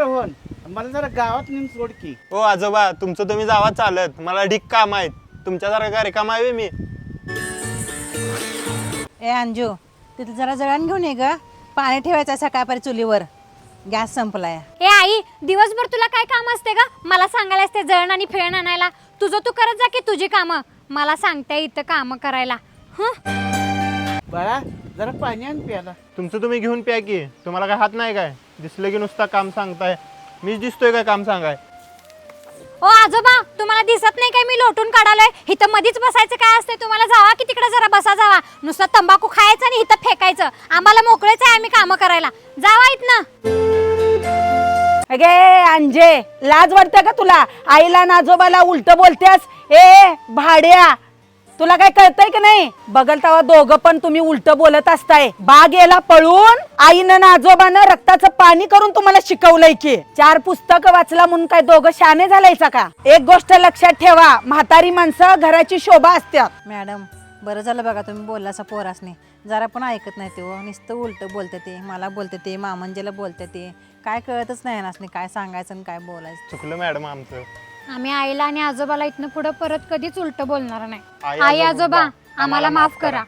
रोहन, मला जरा गावात नेऊन सोड की. ओ आजोबा, तुमचं तुम्ही जावा चालत, मला ढीक काम आहेत. तुमच्या जरा घरी काम आहे मी. ए अंजू, तिथे जरा जळण घेऊन ये ग. पाणी ठेवायचं सकाळपर्यंत चुलीवर, गॅस संपलाय. ए आई, दिवसभर तुला काय काम असते का? मला सांगायला असते जळण आणि फेण आणायला. तुझं तू करत जा की तुझी कामं. मला सांगते इथं कामं करायला. बाळा जरा पाणी आण प्यायला. तुमचं तुम्ही घेऊन प्या की. तुम्हाला काय हात नाही काय? दिसलं की नुसता काम सांगताय. मीच दिसतोय काय काम सांगाय? ओ आजोबा, तुम्हाला दिसत नाही काय मी लोटून काढालोय? इथं मधीच बसायचं काय असते? तुम्हाला जावा की तिकडे जरा बसा जावा. नुसतं तंबाखू खायचं आणि इथं फेकायचं. आम्हाला मोकळेच आहे आम्ही कामं करायला. जावा इथनं. अगे अंजे, लाज वाटते का तुला? आईला ना आजोबाला उलट बोलतेस. ए भाड्या, तुला काय कळतंय की नाही? बघल तेव्हा दोघं पण तुम्ही उलट बोलत असताय. बाग याला पळून आईनं ना आजोबानं रक्ताचं पाणी करून तुम्हाला शिकवलंय की. 4 पुस्तकं वाचला म्हणून काय दोघं शाने झालायचा का? एक गोष्ट लक्षात ठेवा, म्हातारी माणसं घराची शोभा असतात. मॅडम, बरं झालं बघा तुम्ही बोललासा पोरासने. जरा पण ऐकत नाही ते. नुसतं उलट बोलते ते. मला बोलते ते, मामंजीला बोलते ते. काय कळतच नाही ना काय सांगायचं आणि काय बोलायचं. चुकलं मॅडम आमचं. आम्ही आईला आणि आजोबाला इथनं पुढे परत कधीच उलट बोलणार नाही. आई, आई आजोबा, आजोबा, आम्हाला माफ करा.